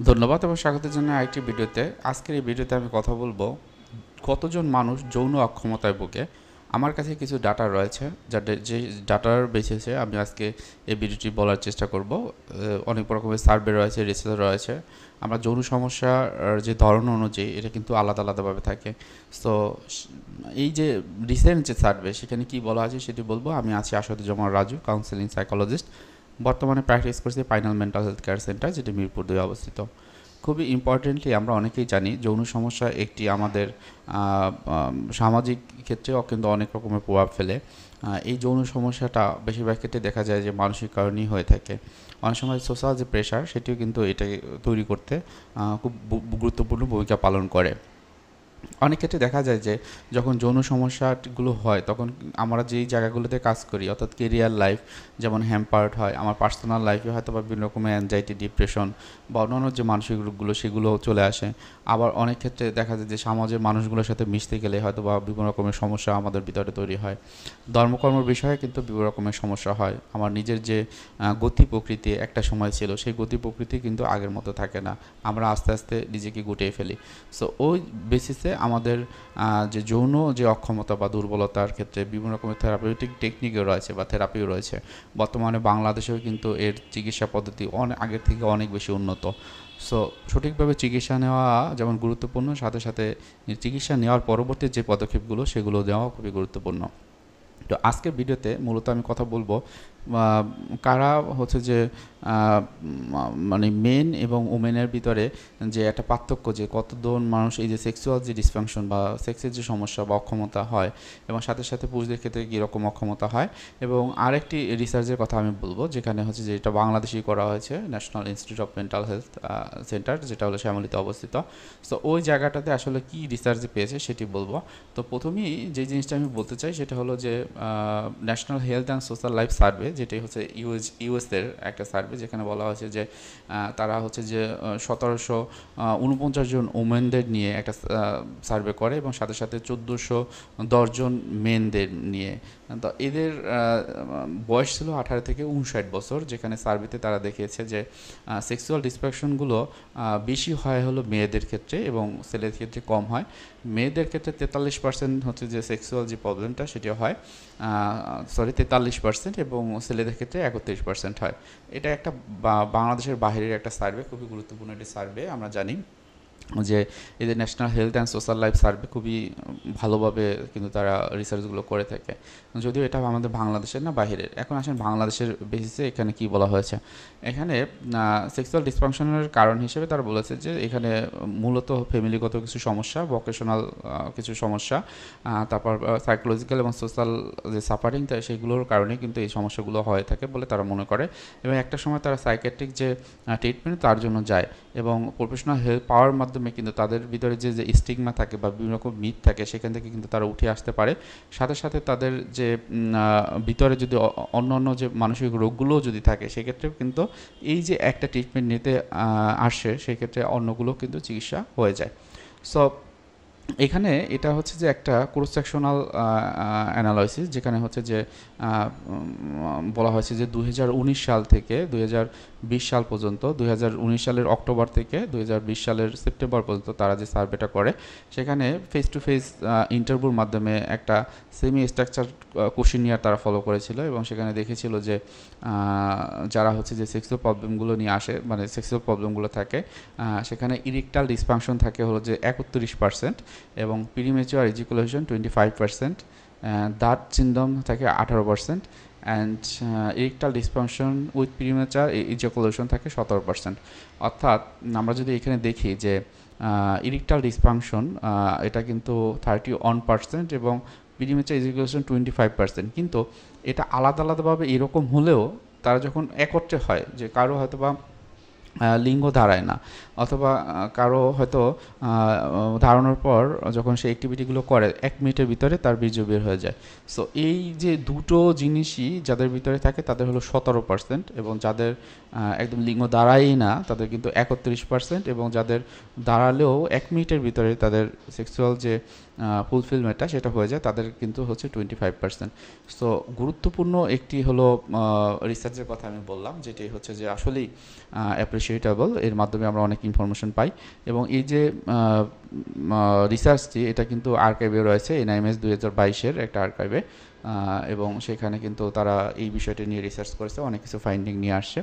ধন্যবাদ এবং স্বাগত জানাই আরেকটি ভিডিওতে। আজকের এই ভিডিওতে আমি কথা বলবো কতজন মানুষ যৌন অক্ষমতায় ভোগে। আমার কাছে কিছু ডাটা রয়েছে, যে ডাটার বেসিসে আমি আজকে এই ভিডিওটি বলার চেষ্টা করব। অনেক রকমের সার্ভে রয়েছে, রিসার্চ রয়েছে। আমরা যৌন সমস্যার যে ধরন অনুযায়ী এটা কিন্তু আলাদা আলাদাভাবে থাকে। সো এই যে রিসেন্ট যে সার্ভে সেখানে কি বলা আছে সেটি বলবো। আমি আছি আসাদুজ্জামান রাজু, কাউন্সেলিং সাইকোলজিস্ট। বর্তমানে প্র্যাকটিস করছি final mental health care centre, যেটি মিরপুর 2 অবস্থিত। খুবই ইম্পর্টেন্টলি আমরা অনেকেই জানি যৌন সমস্যা একটি আমাদের সামাজিক ক্ষেত্রেও কিন্তু অনেক রকমের প্রভাব ফেলে। এই যৌন সমস্যাটা বেশিরভাগ ক্ষেত্রে দেখা যায় যে মানসিক কারণেই হয়ে থাকে। অনেক সময় সোশ্যাল যে প্রেশার সেটিও কিন্তু এটাকে তৈরি করতে খুব গুরুত্বপূর্ণ ভূমিকা পালন করে। অনেক ক্ষেত্রে দেখা যায় যে যখন যৌন সমস্যাগুলো হয় তখন আমরা যেই জায়গাগুলোতে কাজ করি, অর্থাৎ কেরিয়ার লাইফ যেমন হ্যাম্পার্ড হয়, আমার পার্সোনাল লাইফে হয়তো বা বিভিন্ন রকমের অ্যাংজাইটি, ডিপ্রেশন বা অন্যান্য যে মানসিক রোগগুলো সেগুলো চলে আসে। আবার অনেক ক্ষেত্রে দেখা যায় যে সমাজের মানুষগুলোর সাথে মিশতে গেলে হয়তো বা বিভিন্ন রকমের সমস্যা আমাদের ভিতরে তৈরি হয়। ধর্মকর্মের বিষয়ে কিন্তু বিভিন্ন রকমের সমস্যা হয়। আমার নিজের যে গতি প্রকৃতি একটা সময় ছিল, সেই গতি প্রকৃতি কিন্তু আগের মতো থাকে না। আমরা আস্তে আস্তে নিজেকে গুটিয়ে ফেলি। সো ওই বেসিসে আমাদের যে যৌন যে অক্ষমতা বা দুর্বলতার ক্ষেত্রে বিভিন্ন রকমের থেরাপিউটিক টেকনিকও রয়েছে বা থেরাপিও রয়েছে। বর্তমানে বাংলাদেশেও কিন্তু এর চিকিৎসা পদ্ধতি অনেক আগের থেকে অনেক বেশি উন্নত। সো সঠিকভাবে চিকিৎসা নেওয়া যেমন গুরুত্বপূর্ণ, সাথে সাথে চিকিৎসা নেওয়ার পরবর্তী যে পদক্ষেপগুলো সেগুলো দেওয়া খুবই গুরুত্বপূর্ণ। তো আজকের ভিডিওতে মূলত আমি কথা বলবো কারা হচ্ছে যে মানে মেন এবং ওমেনের ভিতরে যে একটা পার্থক্য, যে কতজন মানুষ এই যে সেক্সুয়াল যে ডিসফাংশন বা সেক্সের যে সমস্যা বা অক্ষমতা হয়, এবং সাথে সাথে পুরুষদের ক্ষেত্রে কীরকম অক্ষমতা হয়। এবং আরেকটি রিসার্চের কথা আমি বলবো, যেখানে হচ্ছে যে এটা বাংলাদেশেই করা হয়েছে, national institute of mental health centre, যেটা হলো শ্যামলীতে অবস্থিত। সো ওই জায়গাটাতে আসলে কি রিসার্চে পেয়েছে সেটি বলবো। তো প্রথমেই যে জিনিসটা আমি বলতে চাই সেটা হলো যে national health and social life survey, যেটি হচ্ছে ইউএসের একটা সার্ভে, যেখানে বলা হয়েছে যে তারা হচ্ছে যে 1749 জন ওমেনদের নিয়ে একটা সার্ভে করে এবং সাথে সাথে 1410 জন মেনদের নিয়ে। তো এদের বয়স ছিল 18 থেকে 59 বছর, যেখানে সার্ভেতে তারা দেখিয়েছে যে সেক্সুয়াল ডিসফ্যাকশনগুলো বেশি হয় হলো মেয়েদের ক্ষেত্রে এবং ছেলেদের ক্ষেত্রে কম হয়। মেয়েদের ক্ষেত্রে 43% হচ্ছে যে সেক্সুয়াল যে প্রবলেমটা সেটা হয়, 43%, এবং ছেলেদের ক্ষেত্রে 31% হয়। এটা একটা বাংলাদেশের বাইরের একটা সার্ভে, খুবই গুরুত্বপূর্ণ একটি সার্ভে। আমরা জানি যে এদের national health and social life survey খুবই ভালোভাবে কিন্তু তারা রিসার্চগুলো করে থাকে, যদিও এটা আমাদের বাংলাদেশের না, বাহিরের। এখন আসেন বাংলাদেশের বেসিসে এখানে কি বলা হয়েছে। এখানে সেক্সুয়াল ডিসফাংশনের কারণ হিসেবে তারা বলেছে যে এখানে মূলত ফ্যামিলিগত কিছু সমস্যা, ভোকেশনাল কিছু সমস্যা, তারপর সাইকোলজিক্যাল এবং সোশ্যাল যে সাফারিং, তাই সেগুলোর কারণে কিন্তু এই সমস্যাগুলো হয়ে থাকে বলে তারা মনে করে। এবং একটা সময় তারা সাইকিয়াট্রিক যে ট্রিটমেন্ট তার জন্য যায়, এবং প্রফেশনাল হেল্প পাওয়ার মাধ্যমে কিন্তু তাদের ভিতরে যে যে স্টিগমা থাকে বা বিভিন্ন রকম মিথ থাকে সেখান থেকে কিন্তু তারা উঠে আসতে পারে। সাথে সাথে তাদের যে ভিতরে যদি অন্য অন্য যে মানসিক রোগগুলোও যদি থাকে সেক্ষেত্রেও কিন্তু এই যে একটা ট্রিটমেন্ট নিতে আসে সেক্ষেত্রে অন্যগুলো কিন্তু চিকিৎসা হয়ে যায়। সো এখানে এটা হচ্ছে যে একটা ক্রস সেকশনাল অ্যানালাইসিস, যেখানে হচ্ছে যে বলা হয়েছে যে 2019 সাল থেকে 2020 সাল পর্যন্ত, 2019 সালের অক্টোবর থেকে 2020 সালের সেপ্টেম্বর পর্যন্ত তারা যে সার্ভেটা করে, সেখানে ফেস টু ফেস ইন্টারভিউর মাধ্যমে একটা সেমি স্ট্রাকচার কোশ্চেনিয়ার তারা ফলো করেছিল, এবং সেখানে দেখেছিল যে যারা হচ্ছে যে সেক্সুয়াল প্রবলেমগুলো নিয়ে আসে, মানে সেক্সুয়াল প্রবলেমগুলো থাকে, সেখানে ইরেকটাল ডিসফাংশন থাকে হলো যে 31%, এবং প্রিমেচুয়ার ইজিকুলেশন 25%, দাঁত সিনড্রোম থাকে 18%, and erectile dysfunction with premature ejaculation থাকে 17%। অর্থাৎ আমরা যদি এখানে দেখি যে ইরেকটাল ডিসফাংশন এটা কিন্তু 31% এবং প্রিমেচার ইজাকুলেশন 25%, কিন্তু এটা আলাদা আলাদাভাবে এরকম হলেও তারা যখন একত্রে হয়, যে কারো হয়তো বা লিঙ্গ দাঁড়ায় না, অথবা কারো হয়তো দাঁড়ানোর পর যখন সে অ্যাক্টিভিটিগুলো করে 1 মিনিটের ভিতরে তার বীর্য বের হয়ে যায়। সো এই যে দুটো জিনিসই যাদের ভিতরে থাকে তাদের হলো 17%, এবং যাদের একদম লিঙ্গ দাঁড়ায়ই না তাদের কিন্তু 31%, এবং যাদের দাঁড়ালেও 1 মিনিটের ভিতরে তাদের সেক্সুয়াল যে ফুলফিলমেন্টটা সেটা হয়ে যায় তাদের কিন্তু হচ্ছে 25%। সো গুরুত্বপূর্ণ একটি হলো রিসার্চের কথা আমি বললাম, যেটি হচ্ছে যে আসলেই অ্যাপ্রিসিয়েটেবল, এর মাধ্যমে আমরা অনেক ইনফরমেশন পাই। এবং এই যে রিসার্চটি এটা কিন্তু আর্কাইভে রয়েছে, NIMS 2022-এর একটা আর্কাইভে, এবং সেখানে কিন্তু তারা এই বিষয়টি নিয়ে রিসার্চ করেছে, অনেক কিছু ফাইন্ডিং নিয়ে আসছে।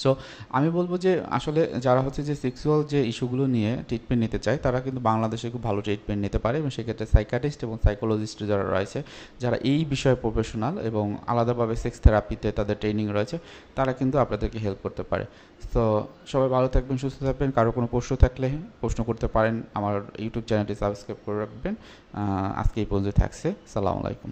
সো আমি বলবো যে আসলে যারা হচ্ছে যে সেক্সুয়াল যে ইস্যুগুলো নিয়ে ট্রিটমেন্ট নিতে চায় তারা কিন্তু বাংলাদেশে খুব ভালো ট্রিটমেন্ট নিতে পারে, এবং সেক্ষেত্রে সাইকাটিস্ট এবং সাইকোলজিস্ট যারা রয়েছে, যারা এই বিষয়ে প্রফেশনাল এবং আলাদাভাবে সেক্স থেরাপিতে তাদের ট্রেনিং রয়েছে, তারা কিন্তু আপনাদেরকে হেল্প করতে পারে। তো সবাই ভালো থাকবেন, সুস্থ থাকবেন। কারো কোনো প্রশ্ন থাকলে প্রশ্ন করতে পারেন, আমার ইউটিউব চ্যানেলটি সাবস্ক্রাইব করে রাখবেন। আজকে এই পর্যন্ত থাকছে। সালামু আলাইকুম।